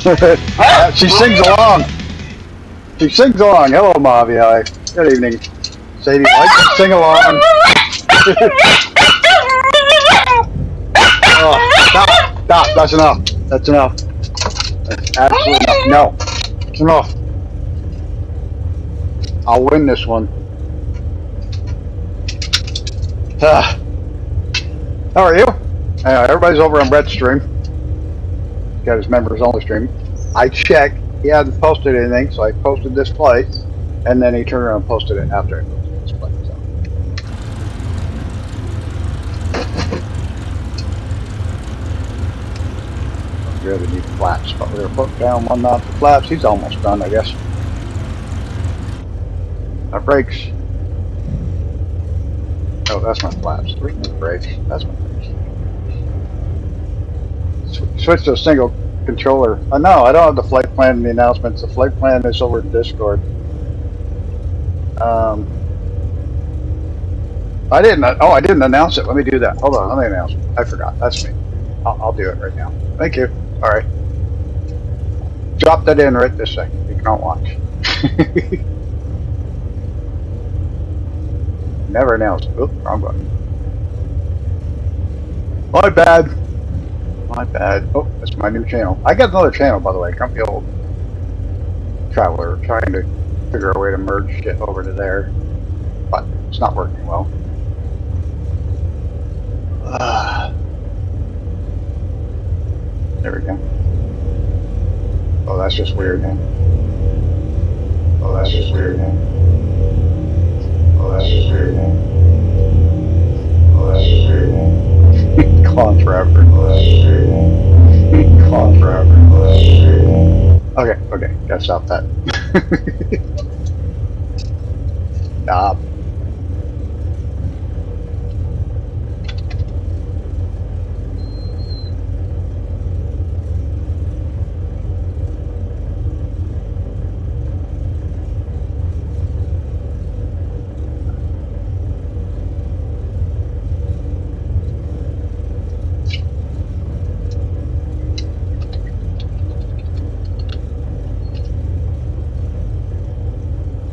She sings along. She sings along. Hello, Mavi. Hi. Good evening. Sadie, like to sing along. Oh, stop. Stop. That's enough. That's enough. That's absolutely enough. No. It's enough. I'll win this one. How are you? Everybody's over on Brett's stream. He's got his members only stream. I checked. He hadn't posted anything, so I posted this play, and then he turned around and posted it after I posted this play. So. We really need flaps, but we're gonna put down one knot for flaps. He's almost done, I guess. Our brakes. Oh, that's my flaps. Speaking of brakes, that's my brakes. Switch to a single controller. No, I don't have the flight plan in the announcements. The flight plan is over in Discord. I didn't announce it. Let me do that. Hold on, let me announce it. I forgot. That's me. I'll do it right now. Thank you. All right. Drop that in right this second. You can't watch. Never announced. Oop, wrong button. My bad. My bad. Oh, that's my new channel. I got another channel, by the way. Company Old Traveler, trying to figure out a way to merge shit over to there, but it's not working well. There we go. Oh, that's just weird, man. Oh, that's just weird, man. Oh, that's just weird, man. Oh, that's just weird, man. Clone forever. Oh, that's just weird, man. Clone forever. Oh, that's just weird, man. Okay, gotta stop that. Stop.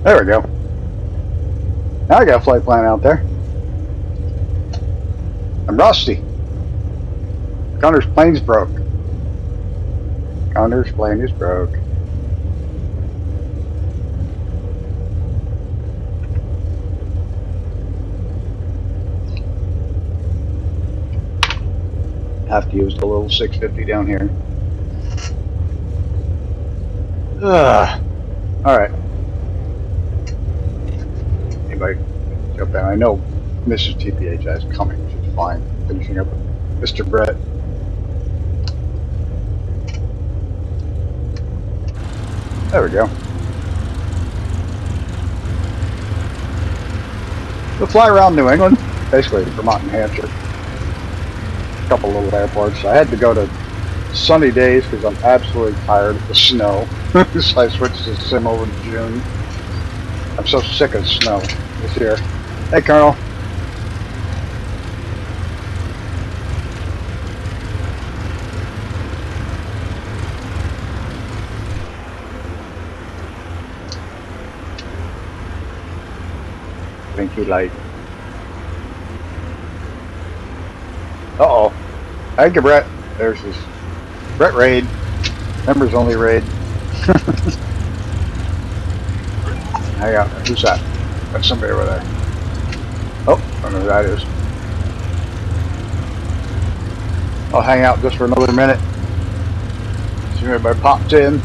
There we go. Now I got a flight plan out there. I'm rusty. Gunner's plane's broke. Gunner's plane is broke. Have to use the little 650 down here. All right. Anybody jump down? I know Mrs. TPH is coming. She's fine. Finishing up with Mr. Brett. There we go. We'll fly around New England, basically Vermont and Hampshire. A couple little airports. I had to go to sunny days because I'm absolutely tired of the snow. So I switched to sim over to June. I'm so sick of snow this year. Hey, Colonel. Blinky light. Uh-oh. Thank you, Brett. There's this Brett raid. Members only raid. Hang on. Who's that? That's somebody over there. Oh, I don't know who that is. I'll hang out just for another minute. See if everybody pops in.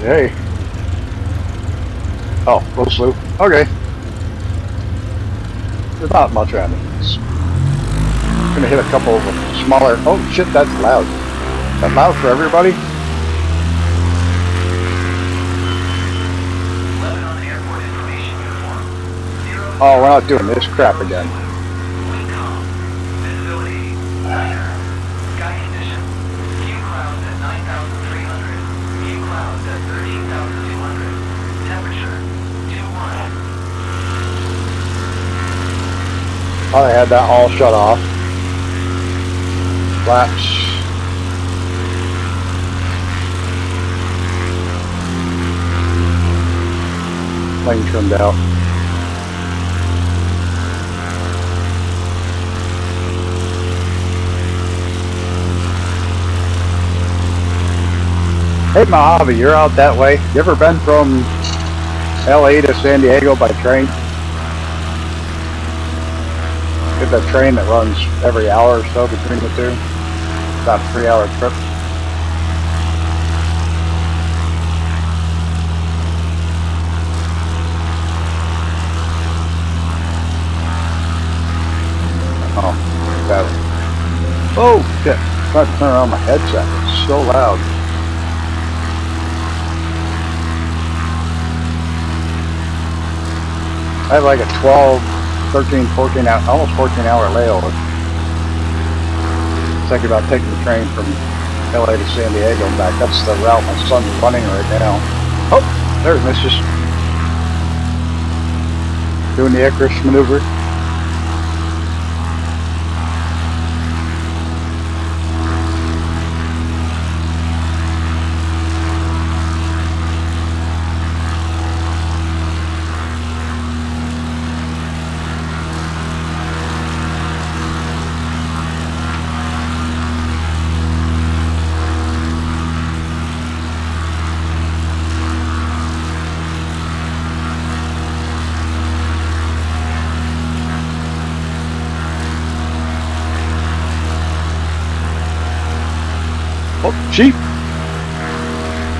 Hey. Oh, little sloop. Okay. There's not much around it. I'm gonna hit a couple of smaller. Oh shit, that's loud. Is that loud for everybody? Oh, we're not doing this crap again. had that all shut off. Flaps. Lane trimmed out. Hey Mojave, you're out that way. You ever been from LA to San Diego by train? Get that train that runs every hour or so between the two. About a 3-hour trip. Oh, that. Oh shit! I'm trying to turn on my headset. It's so loud. I have like a 12, 13, 14 hour, almost 14 hour layover. Thinking about taking the train from LA to San Diego and back. That's the route my son's running right now. Oh, there's Mrs. Doing the Icarus maneuver. Oh, sheep.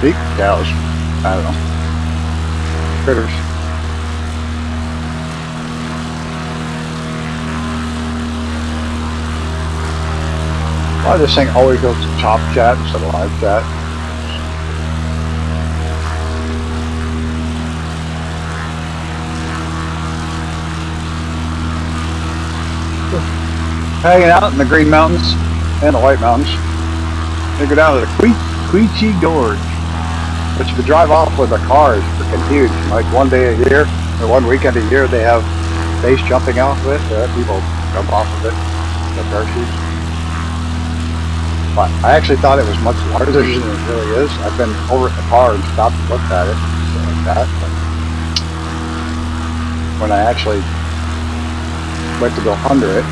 Sheep, cows. I don't know. Critters. Why this thing always goes to top chat instead of live chat? Hanging out in the Green Mountains and the White Mountains. They go down to the Quechee Gorge, which if you drive off with a car is freaking huge. Like one day a year, or one weekend a year, they have base jumping off of it. People jump off of it, the parachutes. But I actually thought it was much larger than it really is. I've been over at the car and stopped and looked at it, like that. But when I actually went to go under it,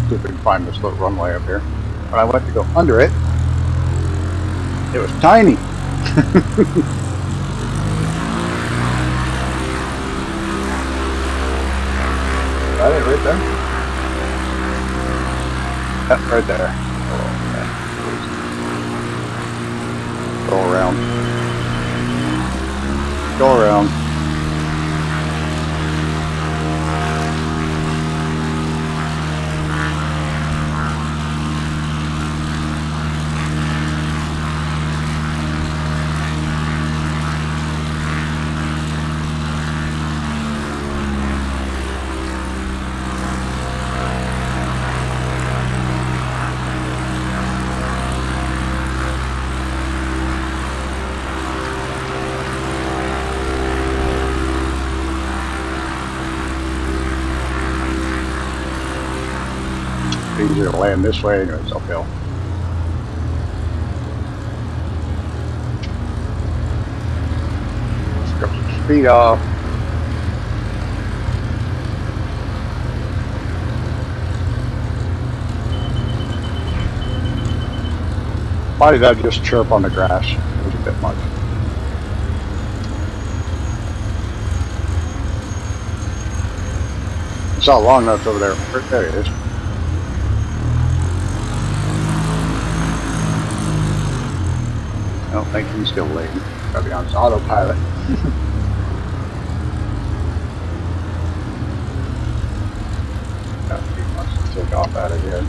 see if we can find this little runway up here. When I went to go under it, it was tiny. Got it right there? Yep, right there. Oh, okay. Go around. Go around. Easier to land this way, it's uphill. Let's drop some speed off. Why did I just chirp on the grass? It was a bit much. It's not long enough over there. There it is. I don't think he's still late. Gotta be on his autopilot. He wants to take off out of here.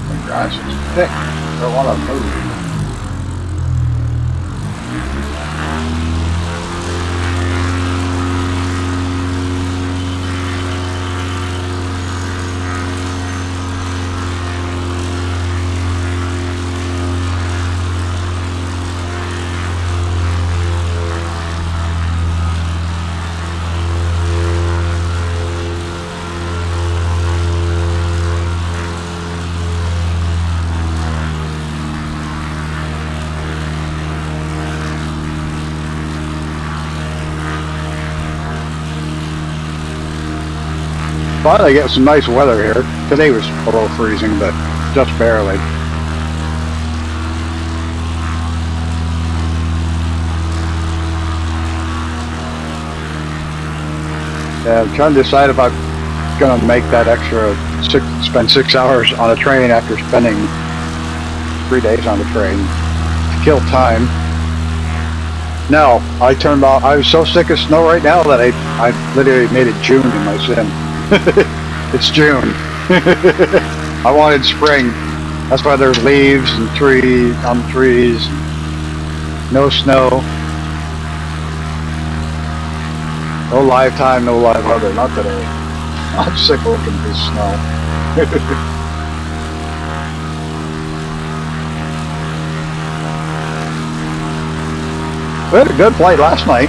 The grass is thick. I don't want to move. finally get some nice weather here. Today was below freezing, but just barely. Yeah, I'm trying to decide if I'm gonna make that extra spend 6 hours on a train after spending 3 days on the train to kill time. No, I turned off. I was so sick of snow right now that I literally made it June in my sim. It's June. I wanted spring. That's why there's leaves and trees on the trees. No snow. No live time, no live weather. Not today. I'm sick of looking at this snow. We had a good flight last night.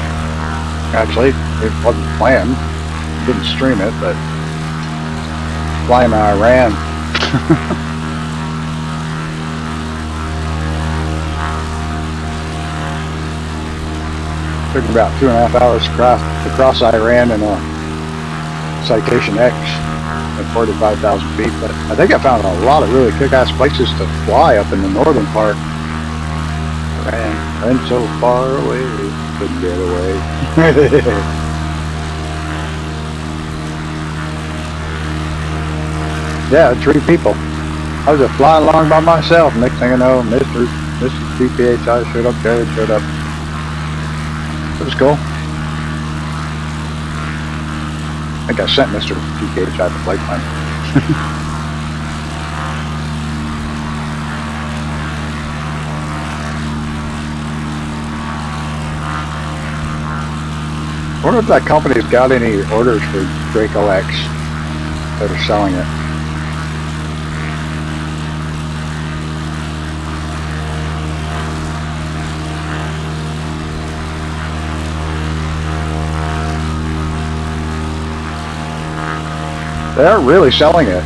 Actually, it wasn't planned. Didn't stream it, but flying to Iran. Took about 2.5 hours to cross Iran in a Citation X at 45,000 feet. But I think I found a lot of really kick-ass places to fly up in the northern part. Ran so far away, couldn't get away. Yeah, 3 people. I was just flying along by myself. Next thing I know, Mr. PPHI showed up, Jared showed up. It was cool. I think I sent Mr. PPHI the flight plan. I wonder if that company's got any orders for Draco X that are selling it. They're really selling it.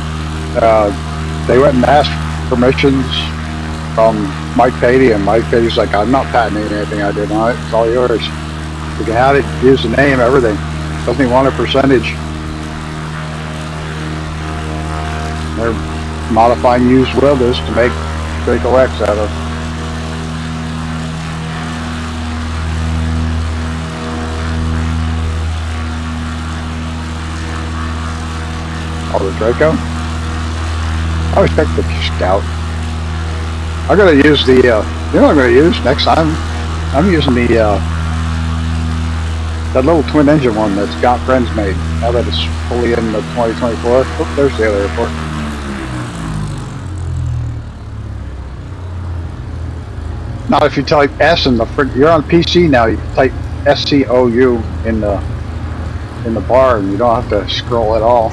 They went and asked permissions from Mike Patey, and Mike Patey's like, I'm not patenting anything I did on it. It's all yours. You can have it, use the name, everything. Doesn't even want a percentage. They're modifying used Wildas to make Draco X out of. Oh, the Draco? I always pick the Scout. I'm gonna use the, you know what I'm gonna use next time? I'm using the, that little twin engine one that Scott Friends made, now that it's fully in the 2024. Oh, there's the other airport. Now if you type S in the, you're on PC now, you type SCOU in the bar and you don't have to scroll at all.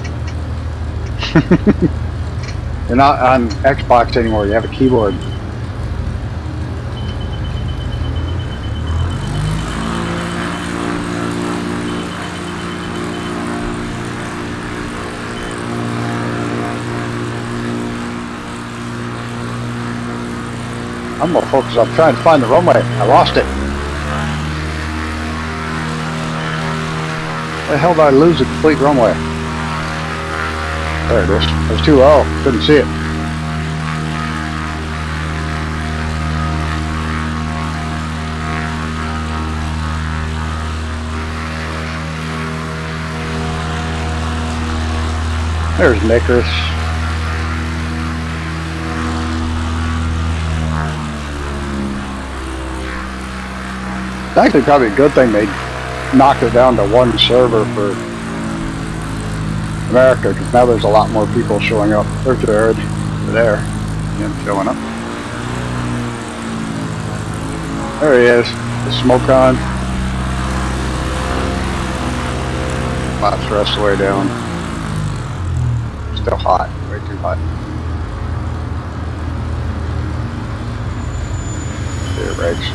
You're not on Xbox anymore, you have a keyboard. I'm more focused on trying to find the runway. I lost it. Where the hell did I lose a complete runway? There it is. It was too low. Couldn't see it. There's Nicholas. It's actually probably a good thing they knocked it down to one server for America, because now there's a lot more people showing up. There's Jared. There. Him showing up. There he is. The smoke on. Laps the rest of the way down. Still hot. Way too hot. There, Regs.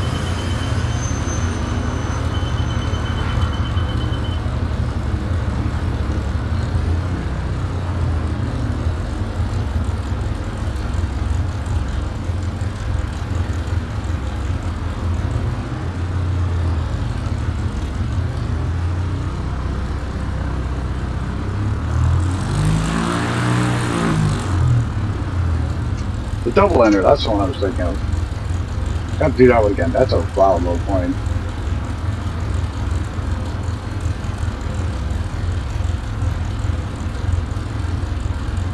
The double ender, that's the one I was thinking of. Got to do that one again. That's a wild low plane.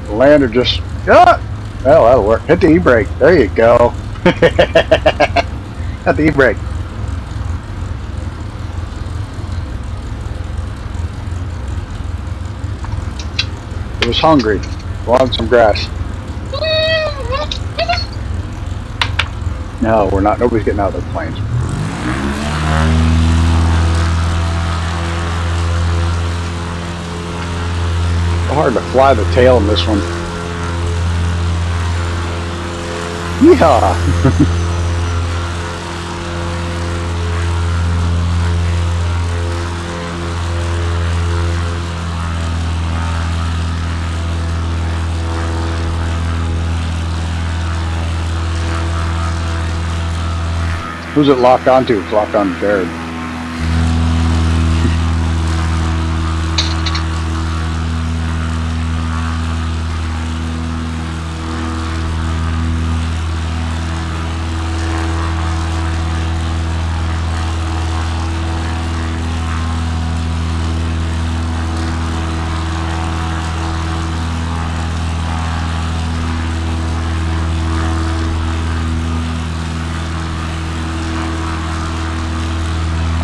The lander just, well, that'll work. Hit the e-brake. There you go. Hit the e-brake. It was hungry. Wanted some grass. No, we're not. Nobody's getting out of their planes. Hard to fly the tail in this one. Yeehaw! Who's it locked onto? It's locked on Jared.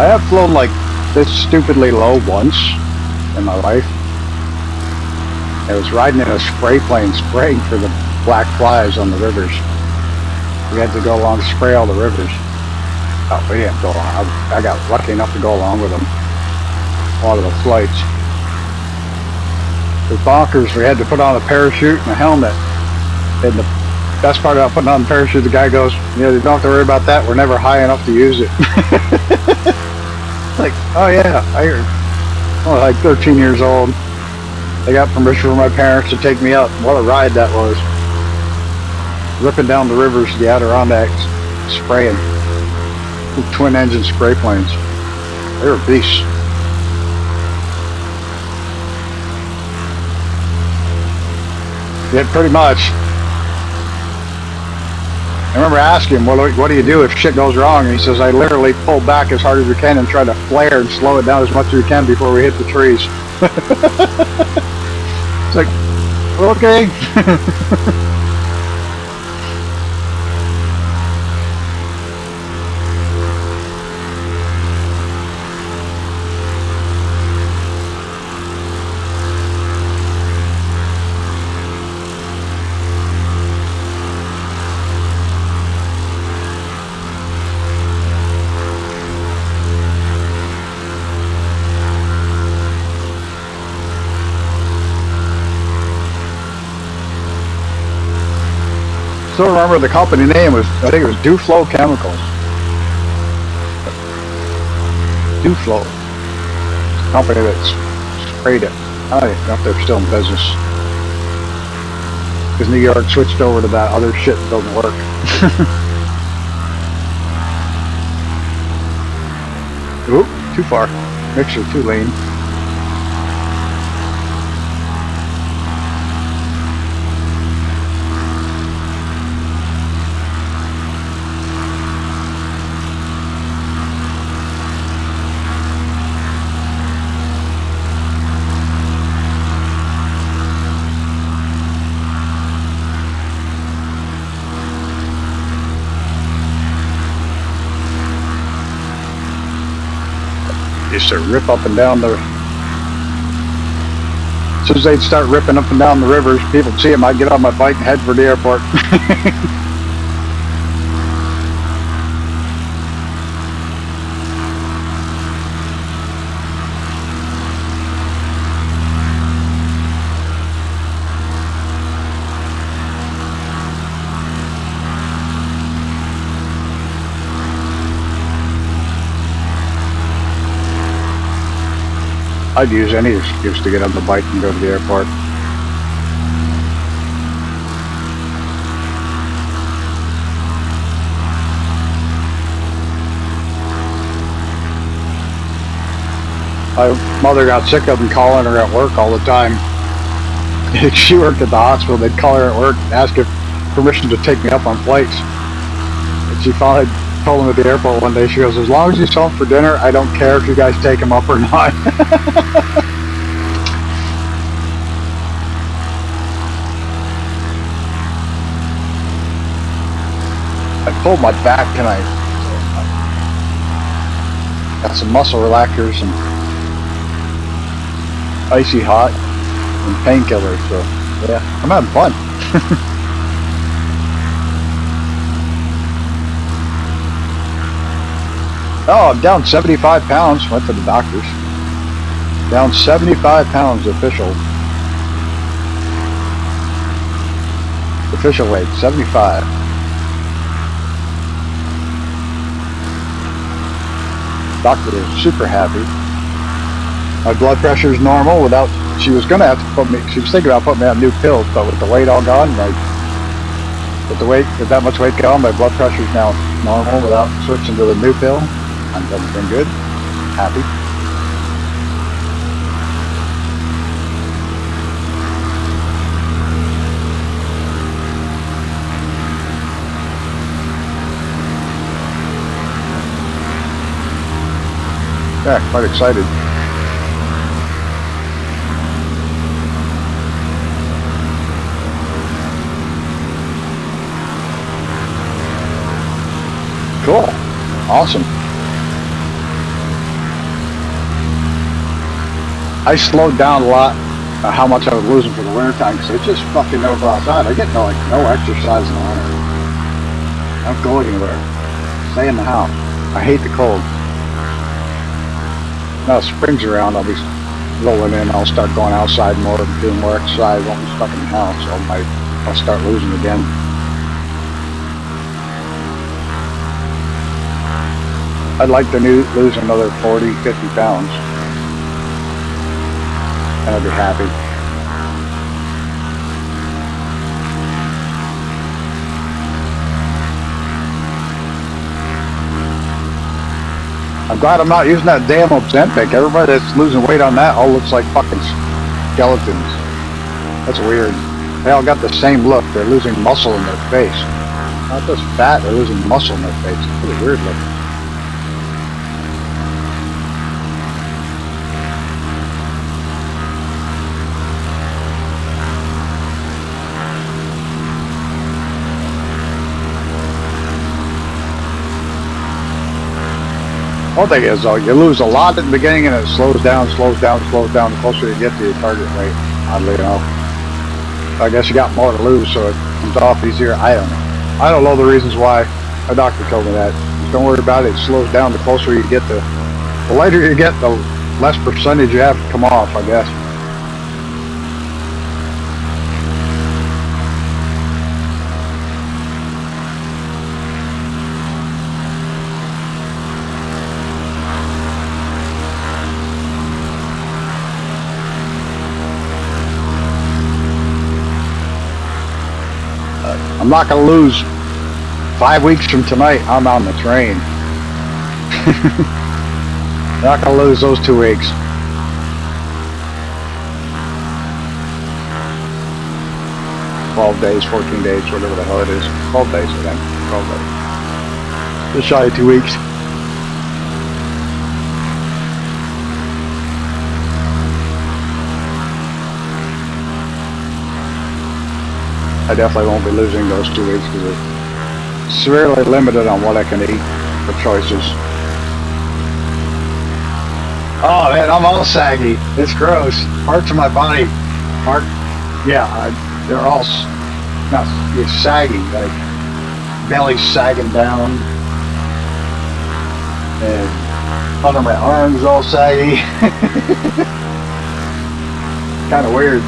I have flown like this stupidly low once in my life. I was riding in a spray plane spraying for the black flies on the rivers. We had to go along and spray all the rivers. Oh, we didn't go along. I got lucky enough to go along with them. A lot of the flights. The bonkers, we had to put on a parachute and a helmet. And the best part about putting on the parachute, the guy goes, "Yeah, you don't have to worry about that. We're never high enough to use it." Like, oh yeah, I heard. I was like 13 years old. I got permission from my parents to take me out. What a ride that was. Ripping down the rivers, the Adirondacks, spraying. Twin engine spray planes. They were beasts. Yeah, pretty much. I remember asking him, what do you do if shit goes wrong? And he says, I literally pull back as hard as we can and try to flare and slow it down as much as we can before we hit the trees. It's like, okay. Still remember the company name was, I think it was Duflo Chemicals. Duflo. It's a company that sprayed it. I don't even know if they're still in business. Because New York switched over to that other shit that doesn't work. Oop, too far. Mixer too lean. Used to rip up and down the. As soon as they'd start ripping up and down the rivers, people would see them. I'd get on my bike and head for the airport. I'd use any excuse to get on the bike and go to the airport. My mother got sick of them calling her at work all the time. She worked at the hospital. They'd call her at work and ask if permission to take me up on flights. And she finally told him at the airport one day, she goes, as long as you show him for dinner, I don't care if you guys take him up or not. I pulled my back tonight. Got some muscle relaxers and icy hot and painkillers, so yeah, I'm having fun. Oh, I'm down 75 pounds. Went to the doctors. Down 75 pounds official. Official weight, 75. Doctor was super happy. My blood pressure is normal without, she was going to have to put me, she was thinking about putting me on new pills, but with the weight all gone, like, with that much weight gone, my blood pressure is now normal without switching to the new pill. I'm been good, happy. Yeah, quite excited. Cool. Awesome. I slowed down a lot how much I was losing for the winter time because I just fucking never go outside. I get no exercise on it. I don't go anywhere. Stay in the house. I hate the cold. Now spring's around, I'll be rolling in. I'll start going outside more, doing more exercise. I won't be stuck in the house, so I'll start losing again. I'd like to lose another 40, 50 pounds. And I'd be happy. I'm glad I'm not using that damn Ozempic. Everybody that's losing weight on that all looks like fucking skeletons. That's weird. They all got the same look. They're losing muscle in their face. Not just fat, they're losing muscle in their face. It's pretty weird looking. One thing is, though, you lose a lot at the beginning and it slows down the closer you get to your target weight, oddly enough. I guess you got more to lose, so it comes off easier. I don't know. I don't know the reasons why. My doctor told me that. Just don't worry about it. It slows down the closer you get to, the lighter you get, the less percentage you have to come off, I guess. I'm not going to lose 5 weeks from tonight. I'm on the train. Not going to lose those 2 weeks. Days, 14 days, whatever the hell it is. 12 days, I think. 12 days. Just shy of 2 weeks. I definitely won't be losing those 2 weeks because it's severely limited on what I can eat for choices. Oh man, I'm all saggy. It's gross. Parts of my body aren't, they're all not saggy, like belly sagging down and under my arms all saggy. Kind of weird.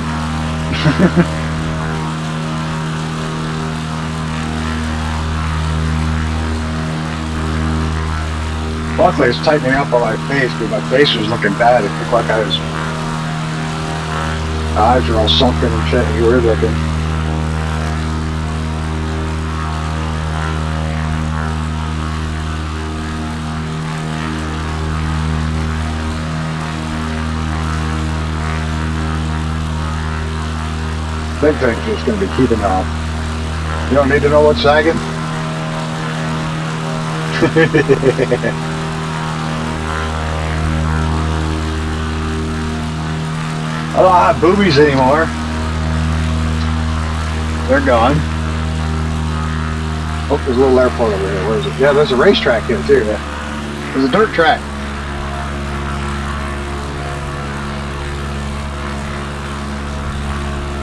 Luckily, it's tightening up on my face, but my face was looking bad. It looked like my eyes are all sunken and shit. Weird looking. Big thing's just going to be keeping You don't need to know what's sagging? I don't have boobies anymore. They're gone. Oh, there's a little airport over here. Where is it? Yeah, there's a racetrack here too. There's a dirt track.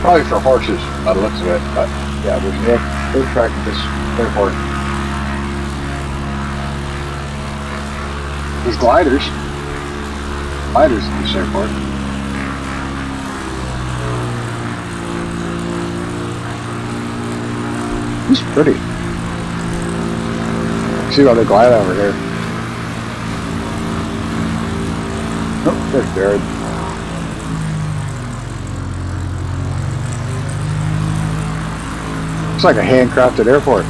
Probably for horses, by the looks of it. But yeah, there's a dirt track at this airport. There's gliders. Gliders at this airport. It's pretty. See how they glide over here. Oh, there's Jared. It's like a handcrafted airport.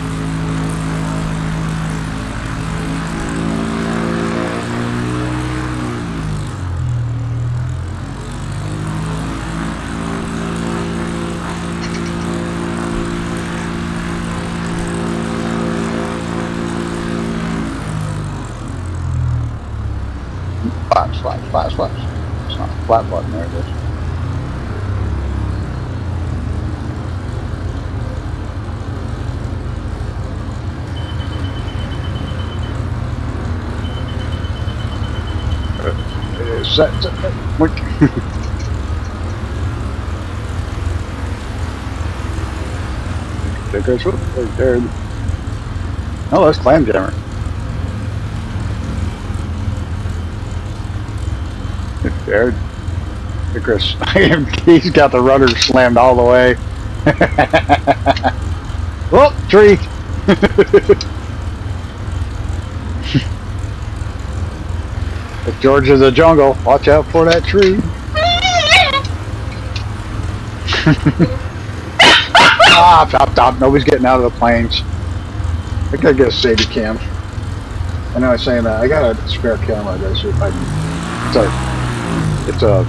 Flaps. It's not a flat button, there it is. Set. There. Oh, that's Clam Jammer. There. Chris, he's got the rudder slammed all the way. Oh, tree! It's George of the Jungle. Watch out for that tree. Stop. Nobody's getting out of the planes. I gotta get a Sadie cam. I know I'm saying that. I got a spare camera. I gotta see if I can. It's a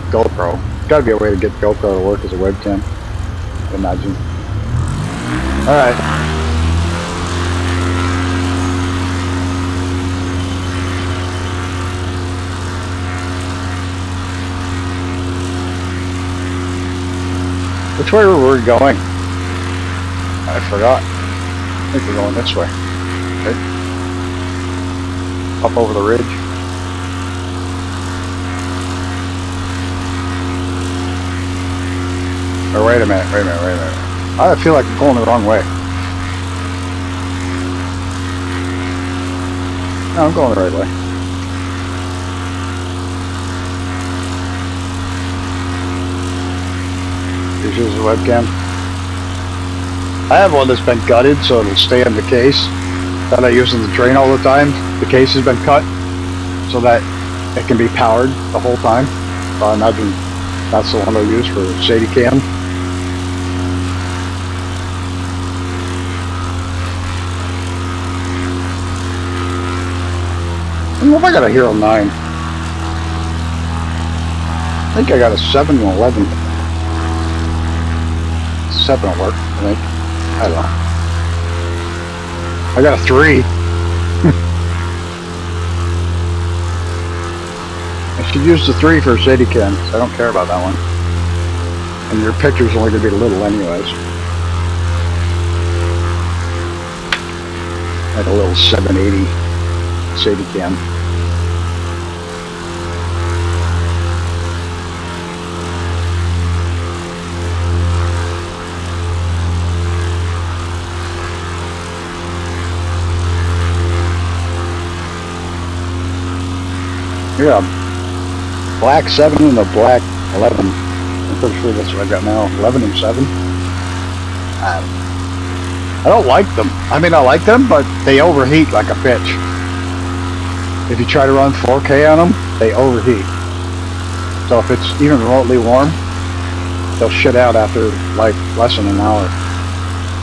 GoPro. Gotta be a way to get GoPro to work as a webcam, I imagine. Alright. Which way were we going? I forgot. I think we're going this way. Okay. Up over the ridge. Or wait a minute. I feel like I'm going the wrong way. No, I'm going the right way. Here's the webcam. I have one that's been gutted so it'll stay in the case that I use in the train all the time. The case has been cut so that it can be powered the whole time. So I imagine that's the one I'll use for Sadie cam. I don't know if I got a Hero 9. I think I got a 7 and 11. 7 will work, I think. I don't know. I got a 3. I should use the 3 for Sadicam. I don't care about that one. And your picture's only going to be little anyways. Like a little 780 Sadicam. Yeah, black 7 and a black 11. I'm pretty sure that's what I got now. 11 and 7. I don't like them. I mean, I like them, but they overheat like a bitch. If you try to run 4K on them, they overheat. So if it's even remotely warm, they'll shit out after like less than an hour.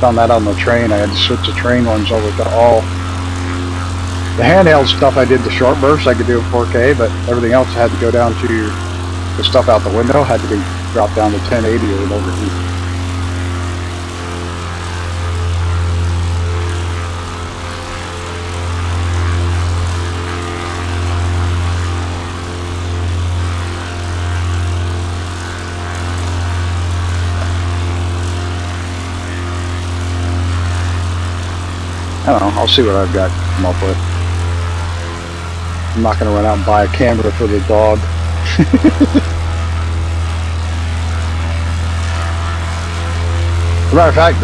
Found that on the train. I had to switch the train ones over to all. The handheld stuff I did the short bursts, I could do in 4K, but everything else had to go down to the stuff out the window, had to be dropped down to 1080 or it overheat. don't know. I'll see what I've got to come up with. I'm not going to run out and buy a camera for the dog. As a matter of fact,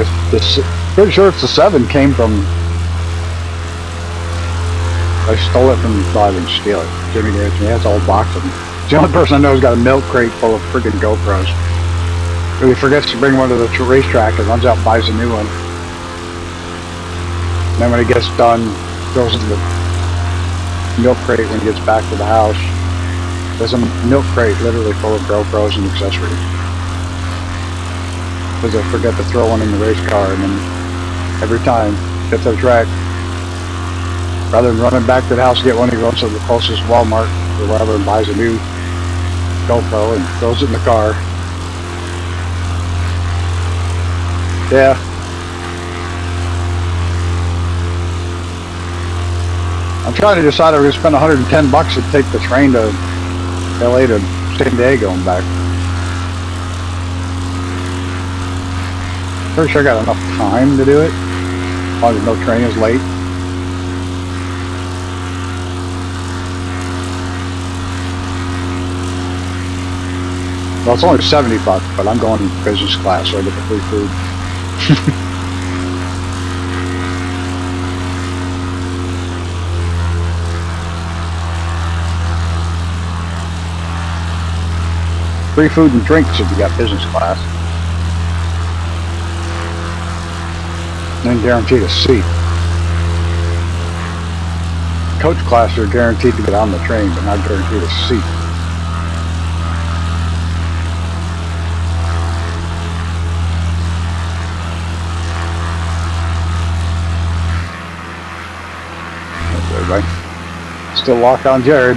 pretty sure it's the 7 came from. I stole it from. Well, I didn't steal it. Jimmy gave it to me. That's a whole box of them. It's the only person I know who's got a milk crate full of freaking GoPros. He forgets to bring one to the racetrack and runs out and buys a new one. And then when he gets done, throws it in the milk crate when he gets back to the house. There's a milk crate literally full of GoPros and accessories. Because I forget to throw one in the race car, and then every time get to the track, rather than running back to the house to get one, he runs to the closest Walmart or wherever and buys a new GoPro and throws it in the car. Yeah. I'm trying to decide if I'm going to spend $110 to take the train to LA to San Diego and back. Pretty sure I got enough time to do it, as long as no train is late. Well, it's only $70, but I'm going business class, so I get the free food. Free food and drinks if you got business class. And guaranteed a seat. Coach class are guaranteed to get on the train, but not guaranteed a seat. That's everybody. Still lock on Jared.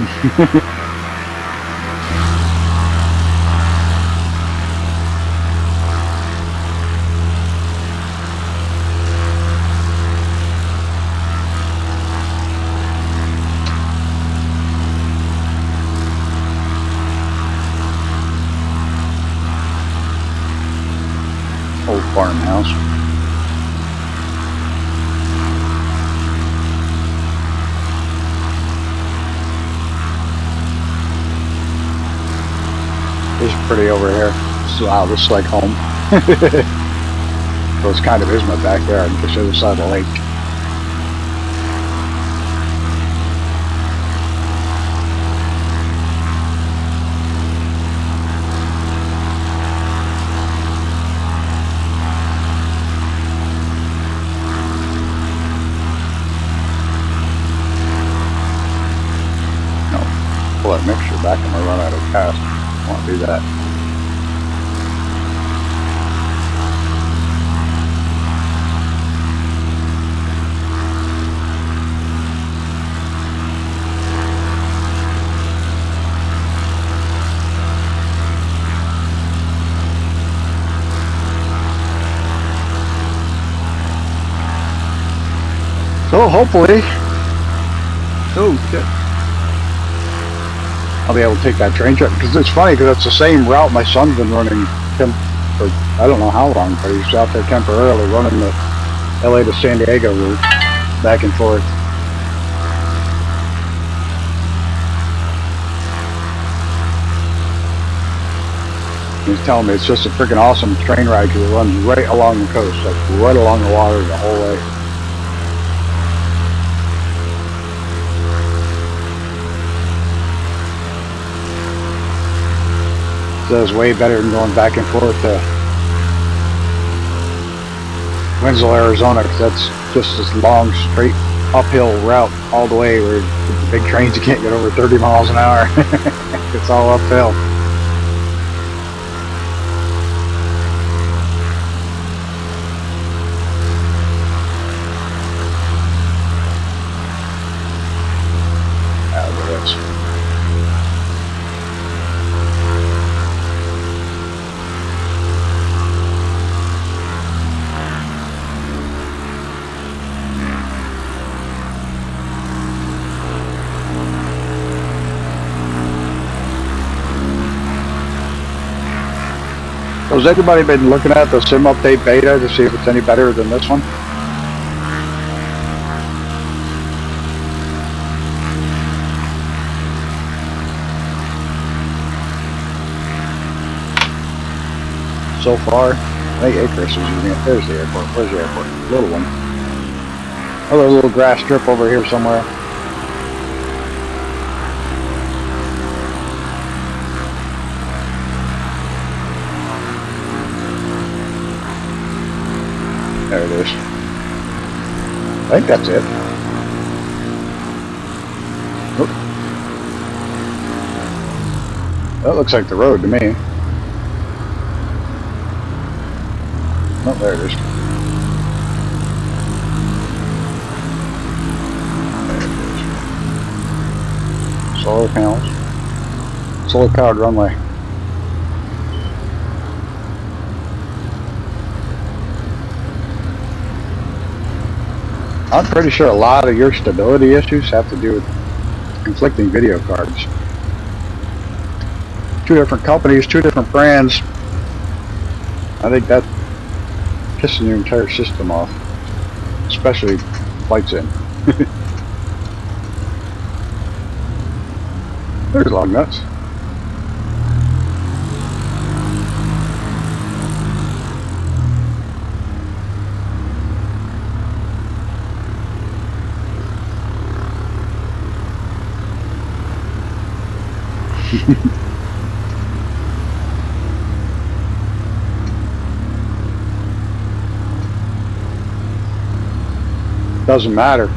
Old farmhouse. It's pretty over here. Wow, this is like home. So it's kind of is my backyard, just the other side of the lake. Pull that mixture back and I run out of gas. I want to do that. So hopefully, oh shit, I'll be able to take that train trip, because it's funny because it's the same route my son's been running for I don't know how long, but he's out there temporarily running the LA to San Diego route back and forth. He's telling me it's just a freaking awesome train ride because it runs right along the coast, like right along the water the whole way. So it's way better than going back and forth to Winslow, Arizona, because that's just this long, straight, uphill route all the way where the big trains you can't get over 30 miles an hour. It's all uphill. So has anybody been looking at the Sim Update Beta to see if it's any better than this one? so far. I think Icarus is using it. There's the airport. Where's the airport? Little one. Another little grass strip over here somewhere. There it is. I think that's it. Oop. That looks like the road to me. Oh, there it is. There it is. Solar panels. Solar powered runway. I'm pretty sure a lot of your stability issues have to do with conflicting video cards. Two different companies, two different brands. I think that's pissing your entire system off, especially flight sim. There's log nuts. Doesn't matter.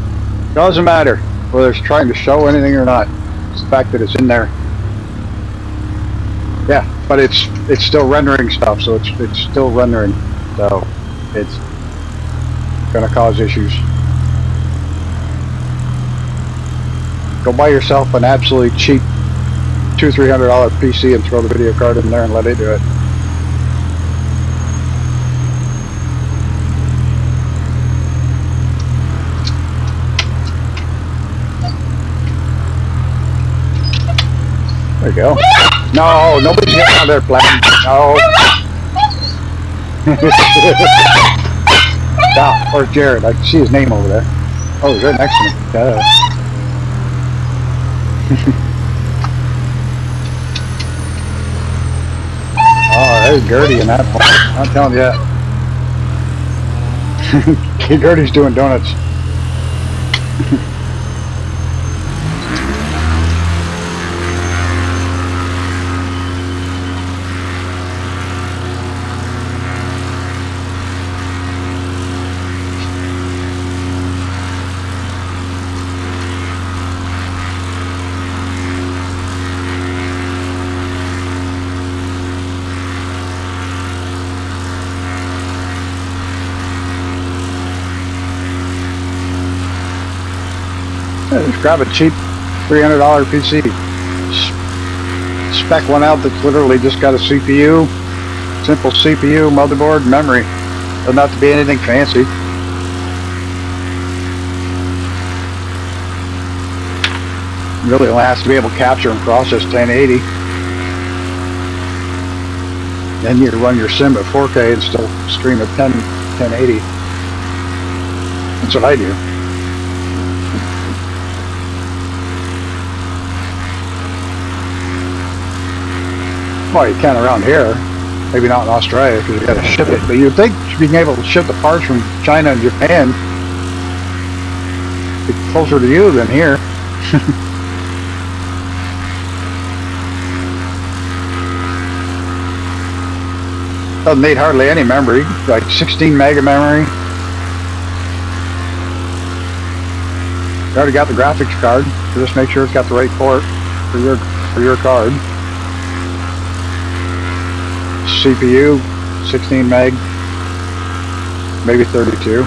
Doesn't matter whether it's trying to show anything or not. It's the fact that it's in there. Yeah, but it's still rendering stuff, so it's still rendering. So it's gonna cause issues. Go buy yourself an absolutely cheap $200-300 PC and throw the video card in there and let it do it. There you go. No, nobody's getting out there playing. No. Stop. Where's Jared? I can see his name over there. Oh, he's right next to me. Duh. Oh, there's Gertie in that one. I'm telling you. Gertie's doing donuts. Yeah, just grab a cheap $300 PC. Spec one out that's literally just got a CPU, simple CPU, motherboard, memory. Doesn't have to be anything fancy. Really only has to be able to capture and process 1080. Then you run your sim at 4K and still stream at 1080. That's what I do. Well, you can around here. Maybe not in Australia because you got to ship it. But you'd think being able to ship the parts from China and Japan be closer to you than here. Doesn't need hardly any memory, like 16 mega memory. You already got the graphics card, so just make sure it's got the right port for your card. CPU, 16 meg, maybe 32.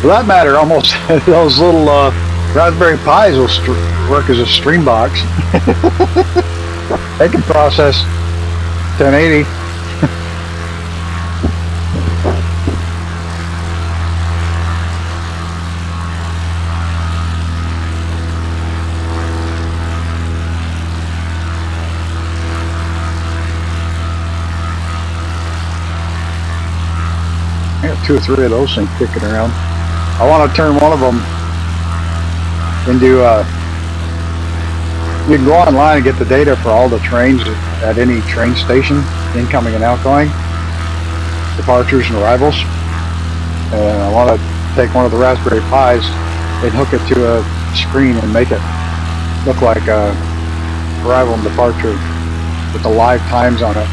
For that matter, almost those little Raspberry Pis will work as a stream box. They can process 1080. 2 or 3 of those things kicking around. I want to turn one of them into, you can go online and get the data for all the trains at any train station, incoming and outgoing, departures and arrivals. And I want to take one of the Raspberry Pis and hook it to a screen and make it look like a arrival and departure with the live times on it.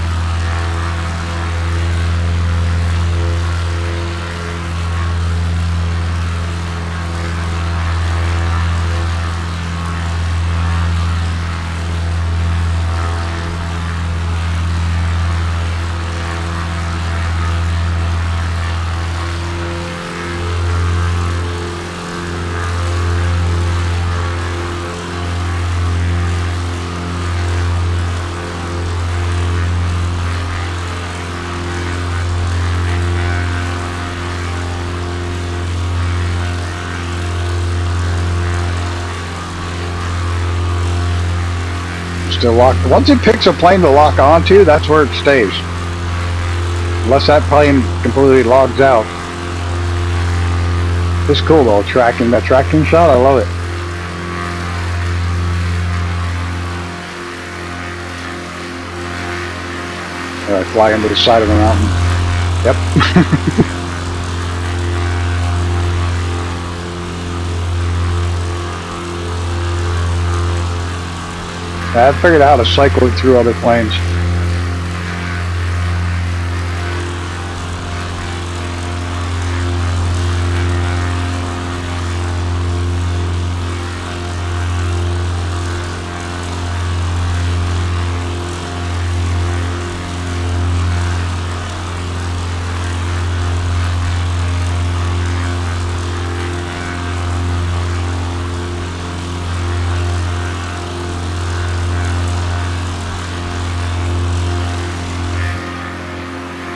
Still locked. Once it picks a plane to lock onto, that's where it stays. Unless that plane completely logs out. It's cool though, that tracking shot, I love it. Fly into the side of the mountain. Yep. I figured out how to cycle it through other planes.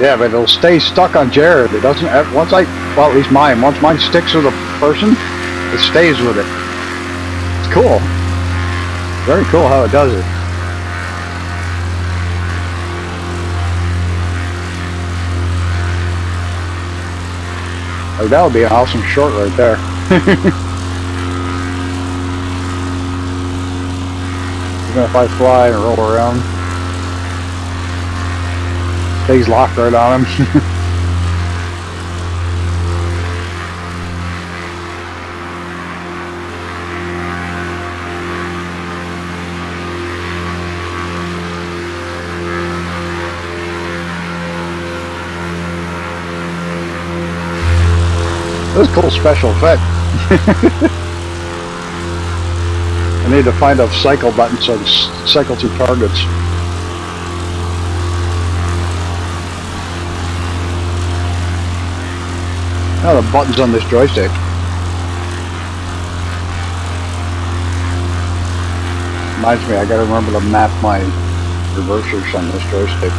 Yeah, but it'll stay stuck on Jared. It doesn't, well, at least mine, once mine sticks with a person, it stays with it. It's cool. Very cool how it does it. Like, that would be an awesome short right there. Even if I fly and roll around. Stays locked right on him. This is a cool special effect. I need to find a cycle button so I can cycle through targets. Oh, the buttons on this joystick. Reminds me, I gotta remember to map my reversers on this joystick.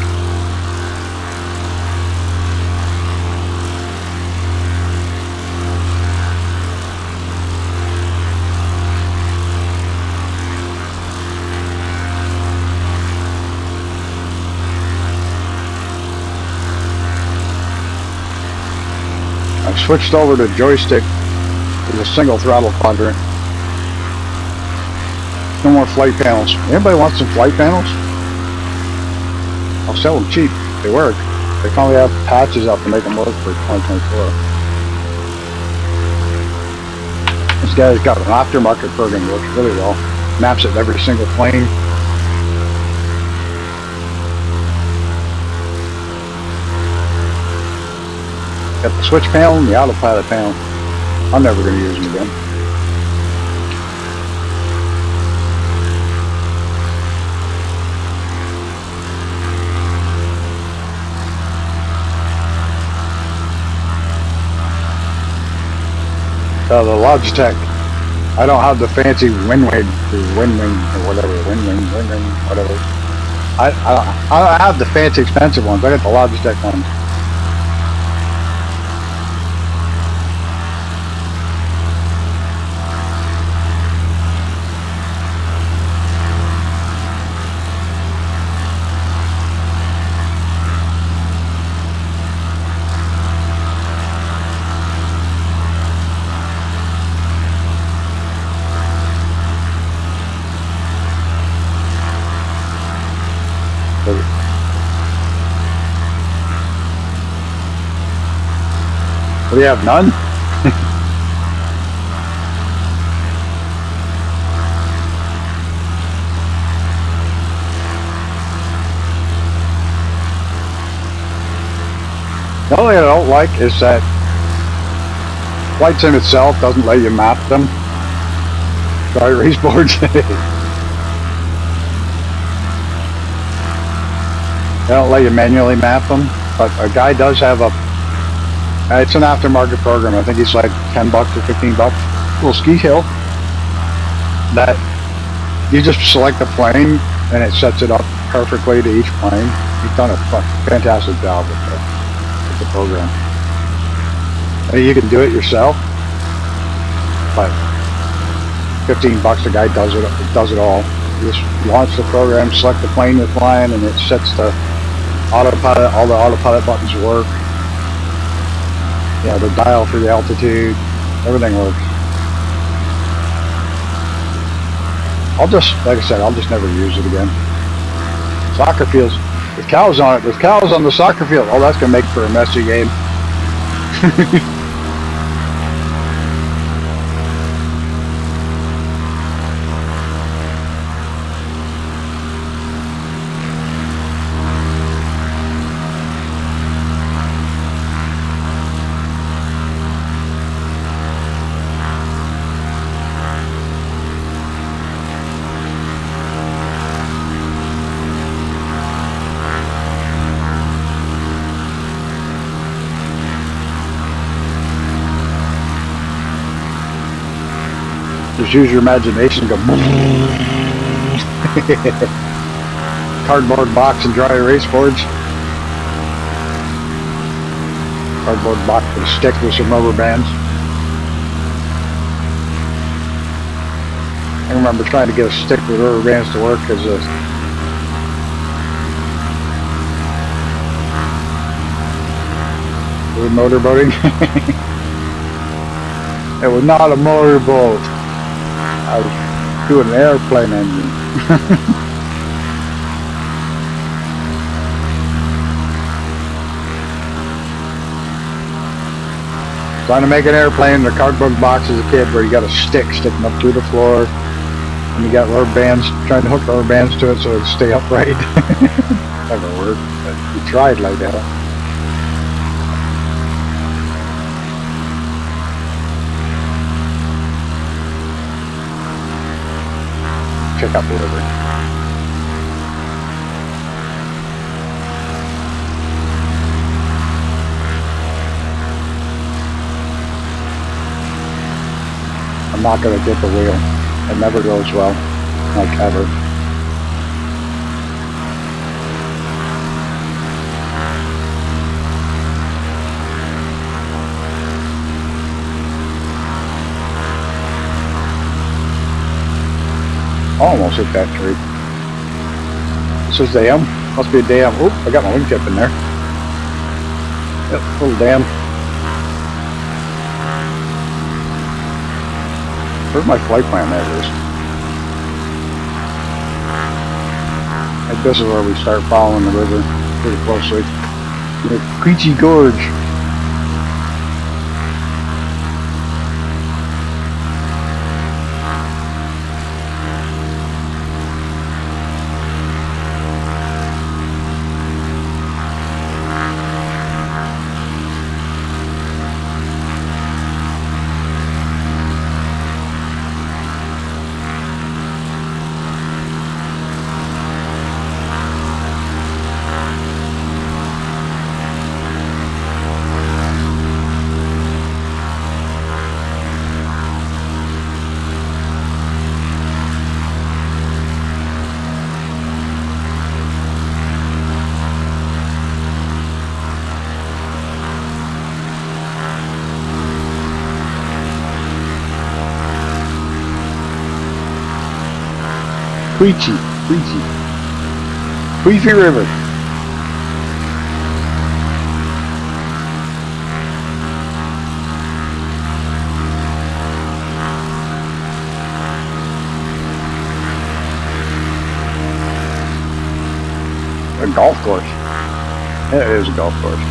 I've switched over to joystick with a single throttle quadrant. No more flight panels. Anybody want some flight panels? I'll sell them cheap. They work. They finally have patches out to make them work for 2024. This guy's got an aftermarket program that works really well. Maps it every single plane. Got the switch panel and the autopilot panel. I'm never going to use them again. The Logitech. I don't have the fancy WinWing or whatever. WinWing, whatever. I have the fancy expensive ones. I got the Logitech ones. What do you have, none? The only thing I don't like is that Flight Sim itself doesn't let you map them. Dry erase boards. They don't let you manually map them, but a guy does have a, it's an aftermarket program. I think it's like $10 or $15. Little ski hill that you just select the plane and it sets it up perfectly to each plane. You've done a fantastic job with the program. I mean, you can do it yourself, but $15, the guy does it all. You just launch the program, select the plane you're flying, and it sets the autopilot. All the autopilot buttons work. Yeah, the dial for the altitude, everything works. Like I said, I'll just never use it again. Soccer fields, with cows on it. There's cows on the soccer field. Oh, that's gonna make for a messy game. Just use your imagination and go cardboard box and dry erase boards. Cardboard box with a stick with some rubber bands. I remember trying to get a stick with rubber bands to work because we were motorboating. It was not a motorboat. I was doing an airplane engine. Trying to make an airplane in a cardboard box as a kid where you got a stick sticking up through the floor and you got rubber bands, trying to hook rubber bands to it so it'd stay upright. Never worked, but we tried like that. Check out the river. I'm not going to get the wheel. It never goes well, like ever. Almost hit that tree. This is dam. Must be a dam. Oop, I got my wingtip in there. Yep, little dam. Where's my flight plan? There it is. I think this is where we start following the river pretty closely. The Queechee Gorge. Queechee River. A golf course. It is a golf course.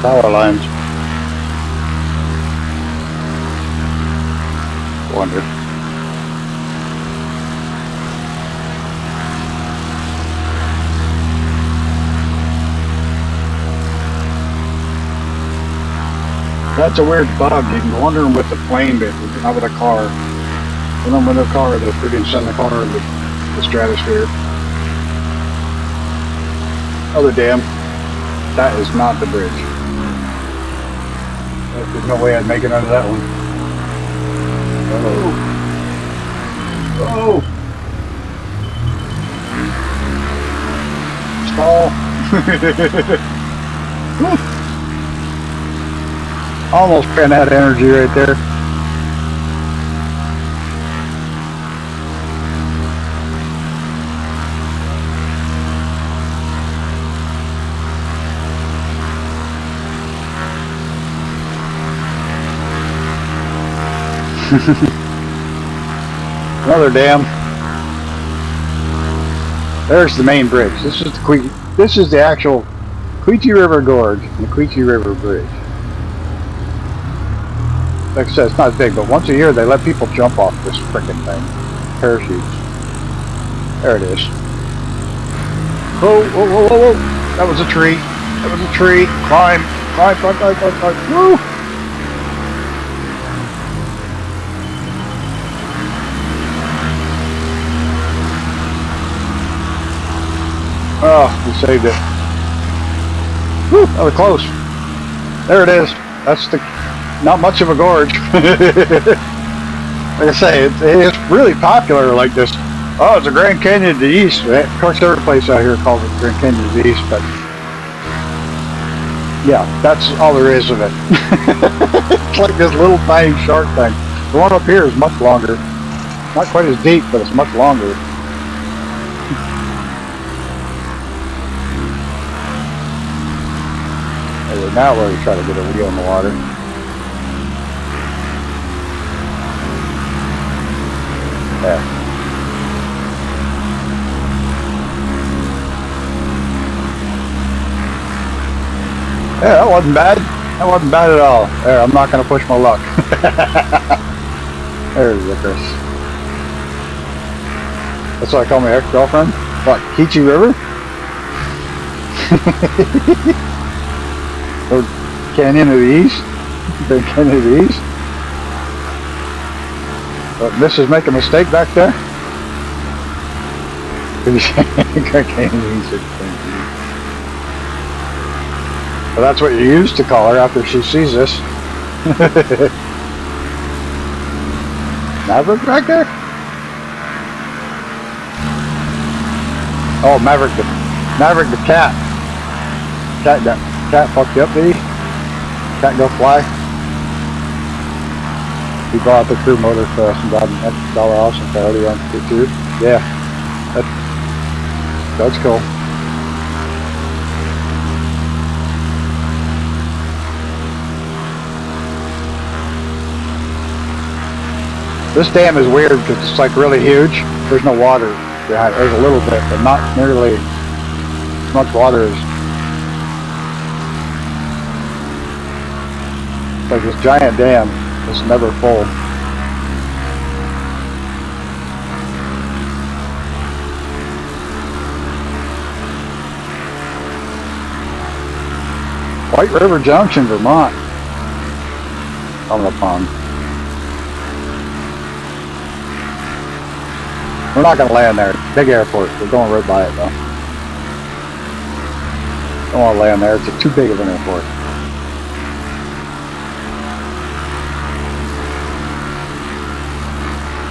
Power lines. Wonder. That's a weird bug. You can go under them with the plane, but not with a car. When I'm in a car, they're freaking send the car into the stratosphere. Other dam. That is not the bridge. There's no way I'd make it under that one. Oh. Stall. Almost ran out of energy right there. Another dam. There's the main bridge. This is the actual Quechee River Gorge and the Quechee River Bridge. Like I said, it's not big, but once a year they let people jump off this frickin' thing. Parachutes. There it is. Whoa, whoa, whoa, whoa, whoa. That was a tree. That was a tree. Climb. Climb, climb, climb, climb, climb. Woo! Oh, we saved it. Woo, that was close. There it is. That's the, not much of a gorge. Like I say, it's really popular like this. Oh, it's a Grand Canyon to the east. Of course, every place out here calls it Grand Canyon to the east, but yeah, that's all there is of it. It's like this little tiny shark thing. The one up here is much longer. Not quite as deep, but it's much longer. Now we're going to try to get a wheel in the water. Yeah. Yeah, that wasn't bad. That wasn't bad at all. There, I'm not going to push my luck. There's Icarus. That's what I call my ex-girlfriend. What, Quechee River? Or Canyon of the East? The Canyon of the East? But Mrs. make a mistake back there? Canyon of the East. Well, that's what you used to call her after she sees this. Maverick back there? Oh, Maverick the cat. Cat fucked you up, did he? Cat go fly? He bought the crew motor for us and got an extra $1 off some priority on the crew. Yeah. That's cool. This dam is weird because it's like really huge. There's no water behind it. There's a little bit, but not nearly as much water as like this giant dam. It's never full. White River Junction, Vermont. On the pond. We're not going to land there. Big airport. We're going right by it though. Don't want to land there. It's too big of an airport.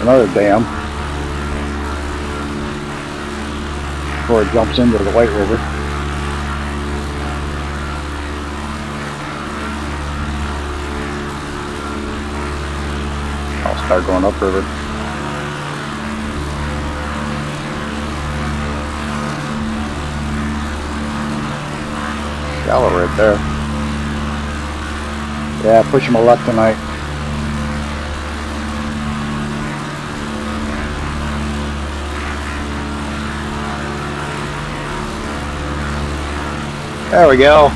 Another dam. Before it jumps into the White River. I'll start going upriver. Shallow right there. Yeah, pushing my luck tonight. There we go.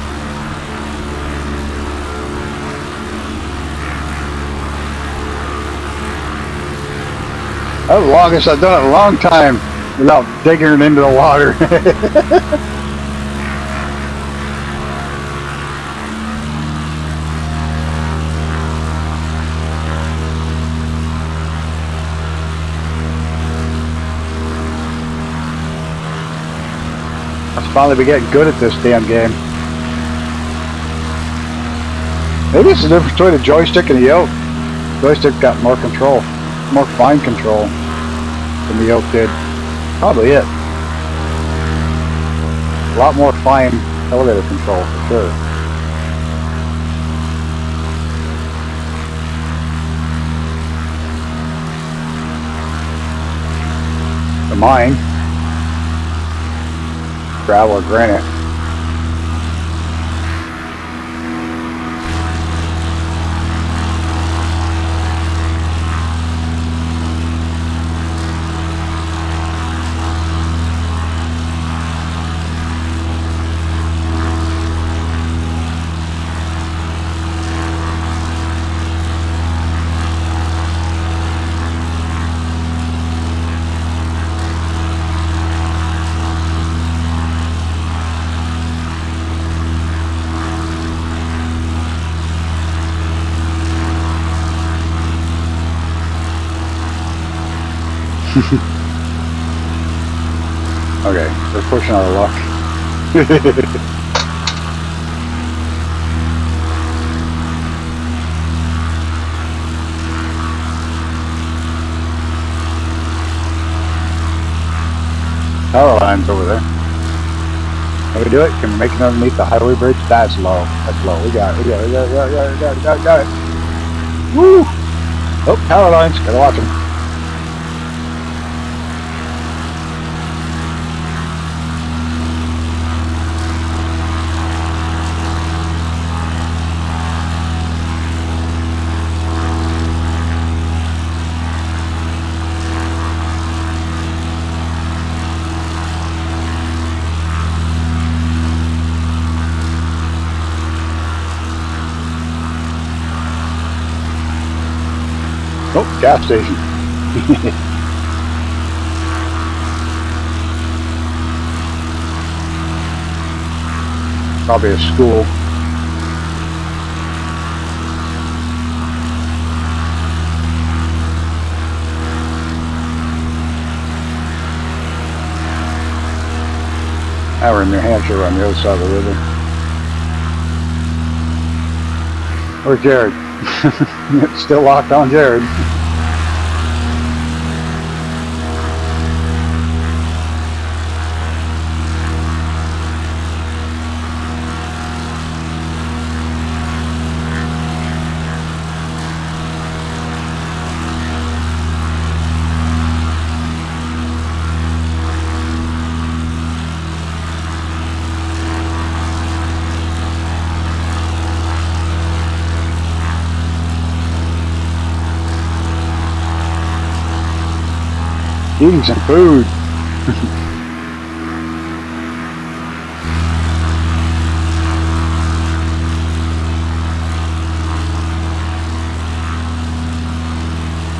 That's the longest I've done it in a long time without digging it into the water. I'll finally be getting good at this damn game. Maybe it's the difference between the joystick and the yoke. The joystick got more control, more fine control than the yoke did. Probably it. A lot more fine elevator control for sure. For mine, gravel or granite. Okay, we're pushing out of luck. Power line's over there. Can we do it? Can we make it underneath the highway bridge? That's low. That's low. We got it. We got it. Woo! Oh, power lines. Gotta watch them. Oh, gas station. Probably a school. Now we're in New Hampshire on the other side of the river. Where's Jared? It's still locked on Jared. Eating some food.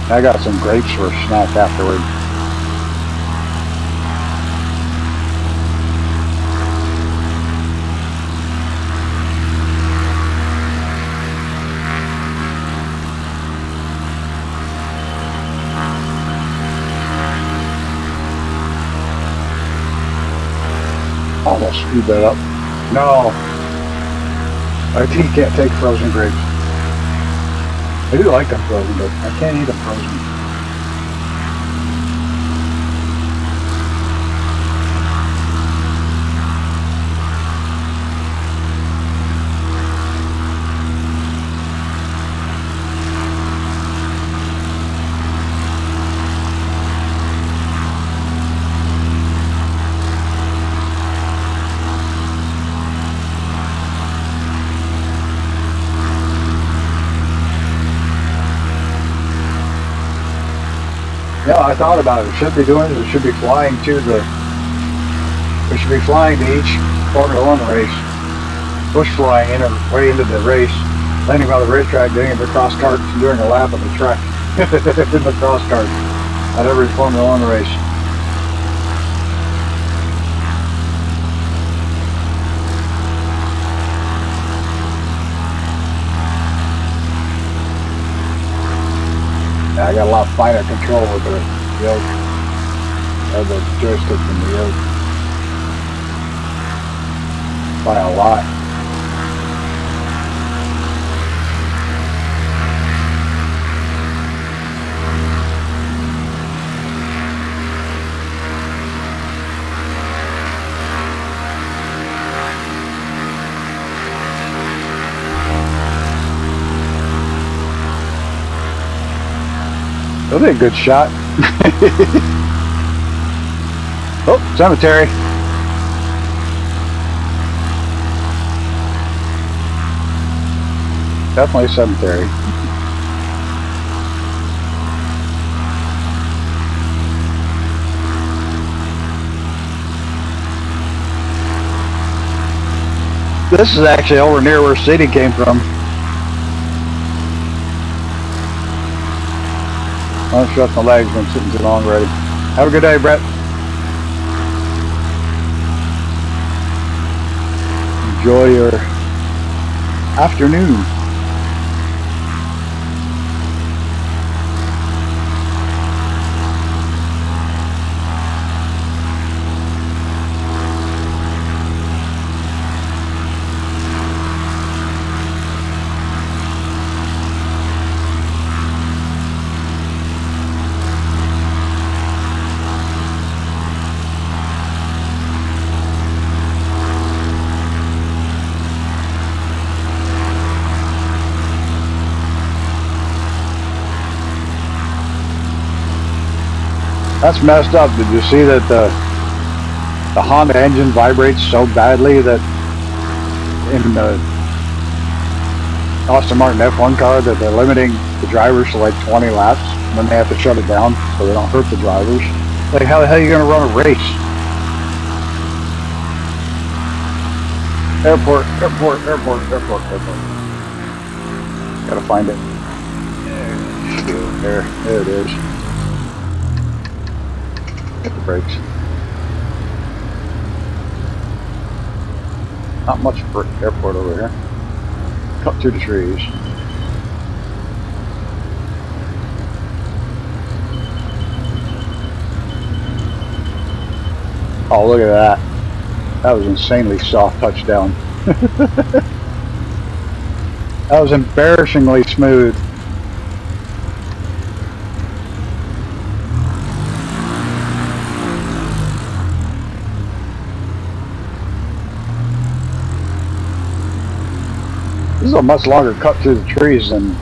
I got some grapes for a snack afterward. Oh, I'll speed that up. No. My teeth can't take frozen grapes. I do like them frozen, but I can't eat them frozen. Yeah, I thought about it. It should be doing it. It should be flying to the. We should be flying to each Formula One race. Bush flying in or way into the race, landing on the racetrack, getting in the cross cart, and doing a lap of the track in the cross cart. At every Formula One race. Yeah, I got a lot finer control with the yoke. Or the joystick than the yoke. By a lot. That'll be a good shot. Oh, cemetery. Definitely a cemetery. This is actually over near where Sadie came from. I'm stretching my legs, been sitting too long already. Have a good day, Brett. Enjoy your afternoon. That's messed up. Did you see that the Honda engine vibrates so badly that in the Aston Martin F1 car that they're limiting the drivers to like 20 laps, and then they have to shut it down so they don't hurt the drivers? Like, how the hell are you going to run a race? Airport. Gotta find it. There it is. Hit the brakes. Not much for airport over here. Cut through the trees. Oh, look at that. That was insanely soft touchdown. That was embarrassingly smooth. This is a much longer cut through the trees than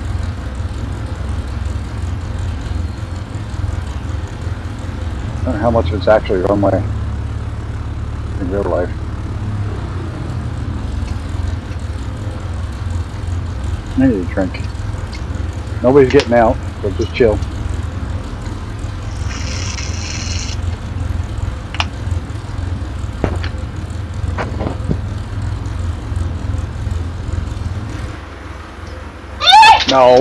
I don't know how much of it's actually runway in real life. I need a drink. Nobody's getting out, so just chill. No.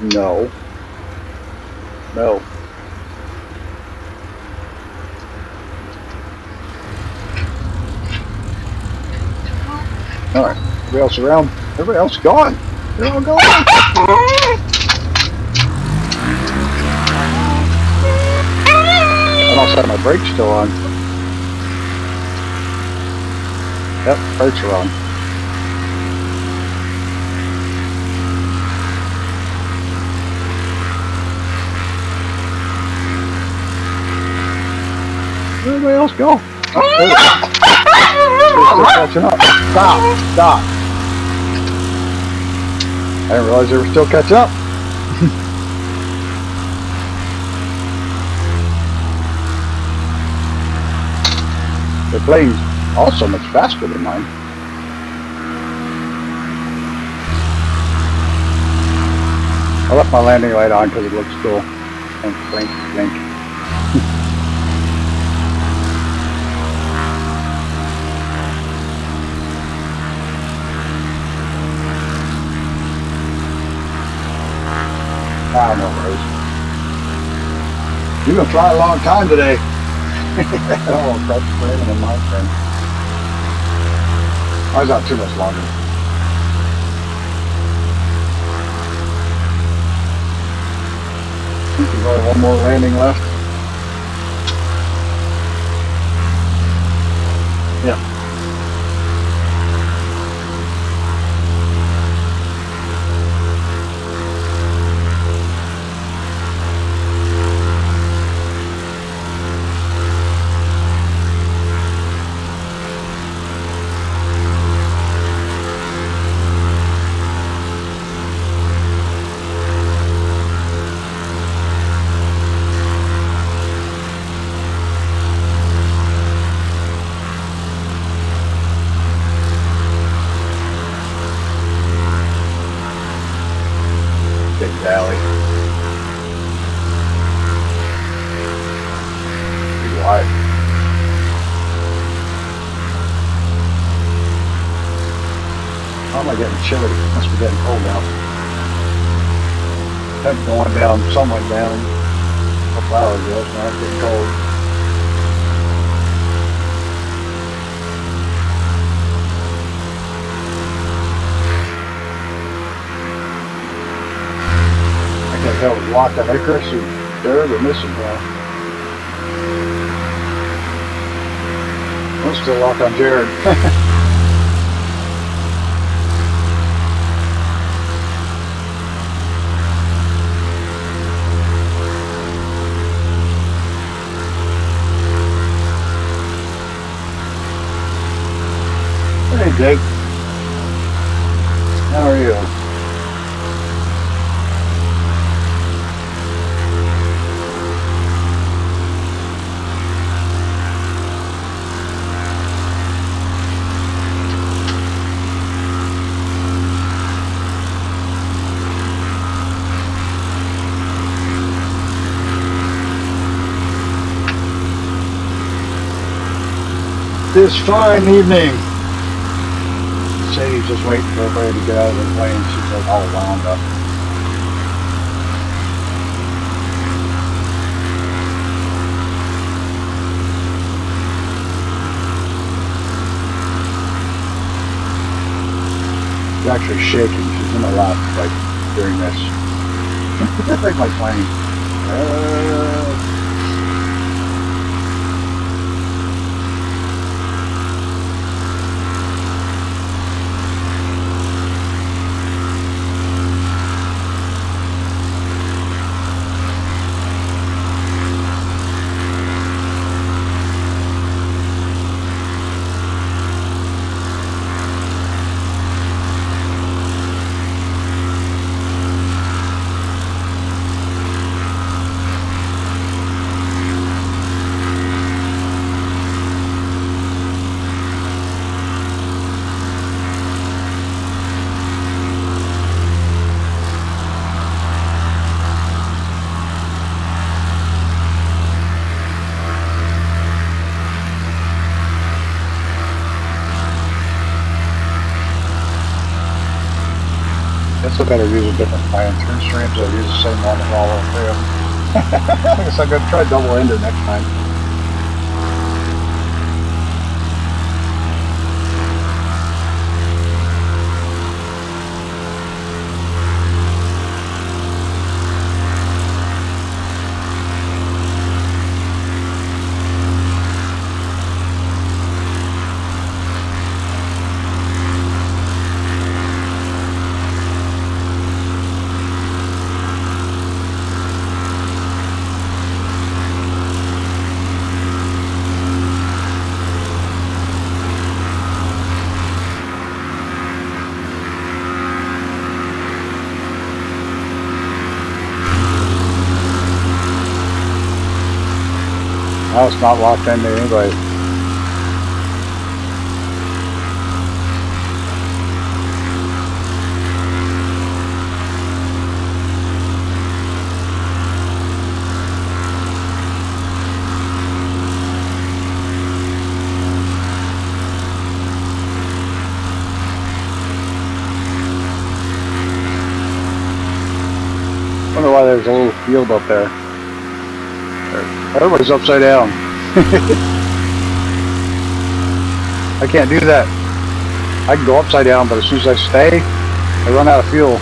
No. No. Alright. Everybody else around? Everybody else gone. They're all gone. I also have my brakes still on. Yep, brakes are on. Where'd everybody else go? Oh, they're catching up. Stop. I didn't realize they were still catching up. Their plane's also much faster than mine. I left my landing light on because it looks cool. Blink. I don't know, Rose. You're gonna fly a long time today. Oh, that's framing in my thing. Mine's not too much longer. There's only one more landing left. Yeah. Big valley. Pretty wide. How am I getting chilly? Must be getting cold now. Temp going down, somewhat down a couple hours ago, so now it's getting cold. I can't tell if it's locked on Icarus or Jared or missing now. I'm still locked on Jared. Hey Jake, how are you? This fine evening. Sadie's just waiting for everybody to get out of the plane. She's like all wound up. She's actually shaking. She's in a lot like during this. Like my plane. Guess I better use a different plan. Turn streams, I'll use the same one all over there. I guess I'm gonna try double ender next time. Now it's not locked into anybody. Wonder why there's a little field up there. Everybody's upside down. I can't do that. I can go upside down, but as soon as I stay, I run out of fuel.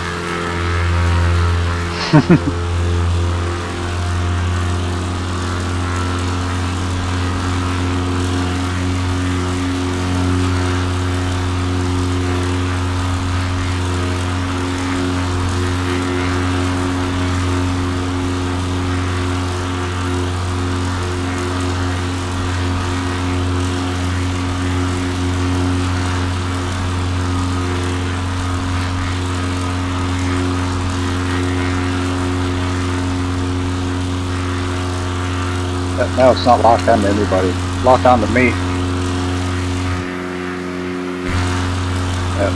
Now it's not locked on to anybody. It's locked on to me. Yep.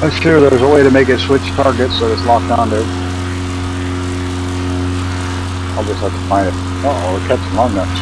I'm sure there's a way to make it switch targets so it's locked on there. I'll just have to find it. Uh-oh, we're catching long nuts.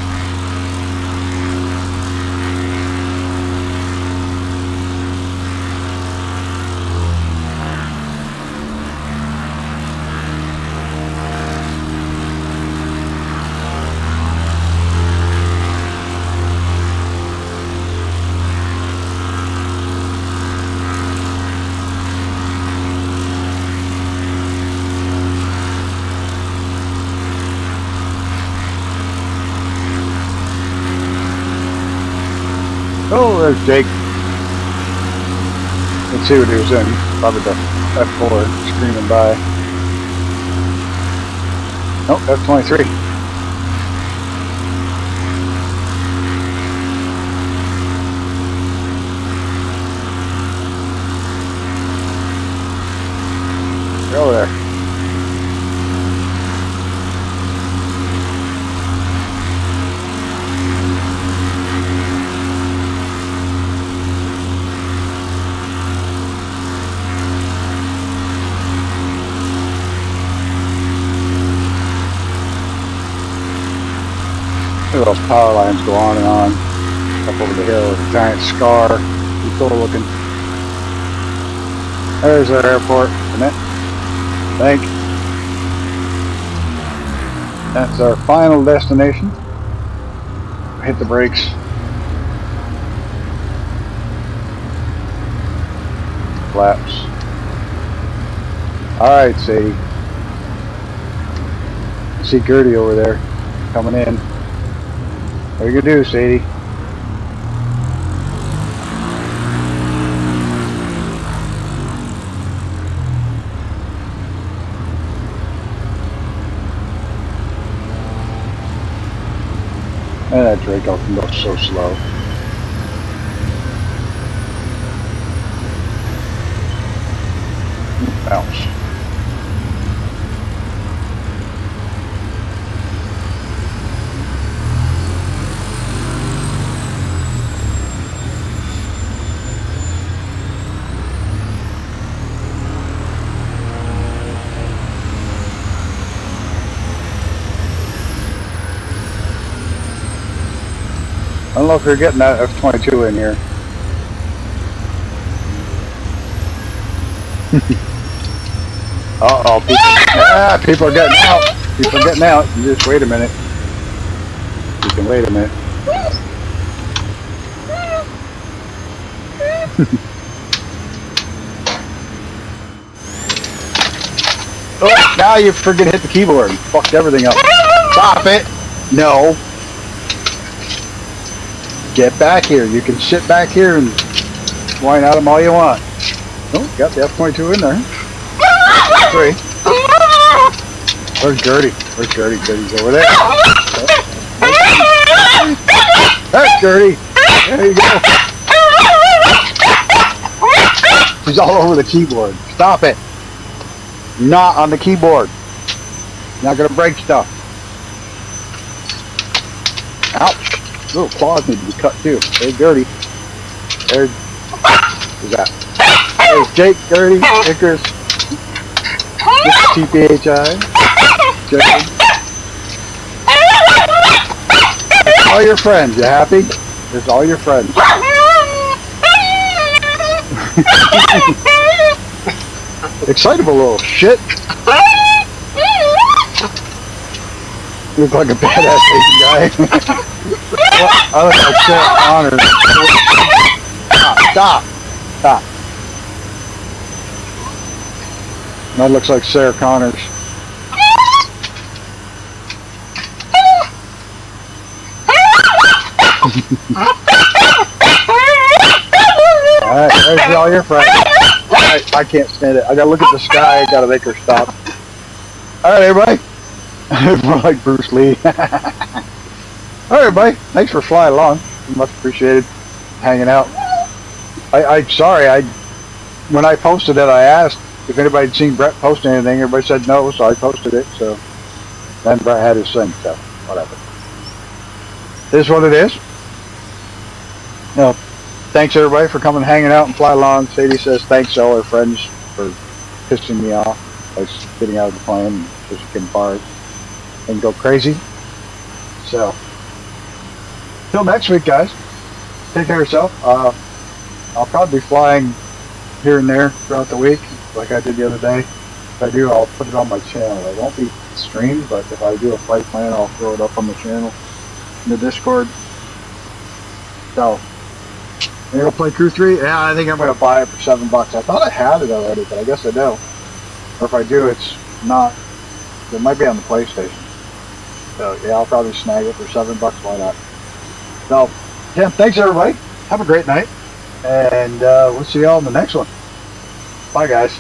Oh, there's Jake. Let's see what he was in. Probably the F4 screaming by. Nope, F23. Go there. Look at those power lines go on and on. Up over the hill with a giant scar. Pretty cool looking. There's our airport, isn't it? Thank you. That's our final destination. Hit the brakes. Flaps. Alright, Sadie. See Gertie over there coming in. What are you gonna do, Sadie? And that Draco can go so slow. Ouch. I don't know if you're getting that F-22 in here. Uh-oh, people are getting out. People are getting out. You just wait a minute. You can wait a minute. Oh, now you friggin' hit the keyboard and fucked everything up. Stop it! No. Get back here. You can sit back here and whine at them all you want. Oh, got the F-22 in there. Three. Where's Gertie? Where's Gertie? Gertie's over there. Oh. That's Gertie. There you go. She's all over the keyboard. Stop it. Not on the keyboard. Not gonna break stuff. Ouch. Little claws need to be cut too. There's Gertie. There's... Who's that? There's Jake, Gertie, Icarus. This is TPHI. Jake. All your friends. You happy? There's all your friends. Excitable little shit. You look like a badass Asian guy. Well, I look like Sarah Connor. Stop. That looks like Sarah Connors. Alright, there's all your friends. I can't stand it. I gotta look at the sky. I gotta make her stop. Alright, everybody. More like Bruce Lee. Alright, everybody. Thanks for flying along. Much appreciated. Hanging out. Sorry, when I posted it, I asked if anybody had seen Brett post anything. Everybody said no, so I posted it. So then Brett had his thing. So whatever. It is what it is. No. Thanks everybody for coming, hanging out, and fly along. Sadie says thanks to all our friends for pissing me off by getting out of the plane and just getting fired and go crazy. So, till next week, guys. Take care of yourself. I'll probably be flying here and there throughout the week, like I did the other day. If I do, I'll put it on my channel. It won't be streamed, but if I do a flight plan, I'll throw it up on the channel in the Discord. So. You're gonna play Crew 3? Yeah, I think I'm gonna buy it for $7. I thought I had it already, but I guess I don't. Or if I do, it's not. It might be on the PlayStation. So yeah, I'll probably snag it for $7. Why not? So yeah, thanks everybody. Have a great night, and we'll see y'all in the next one. Bye, guys.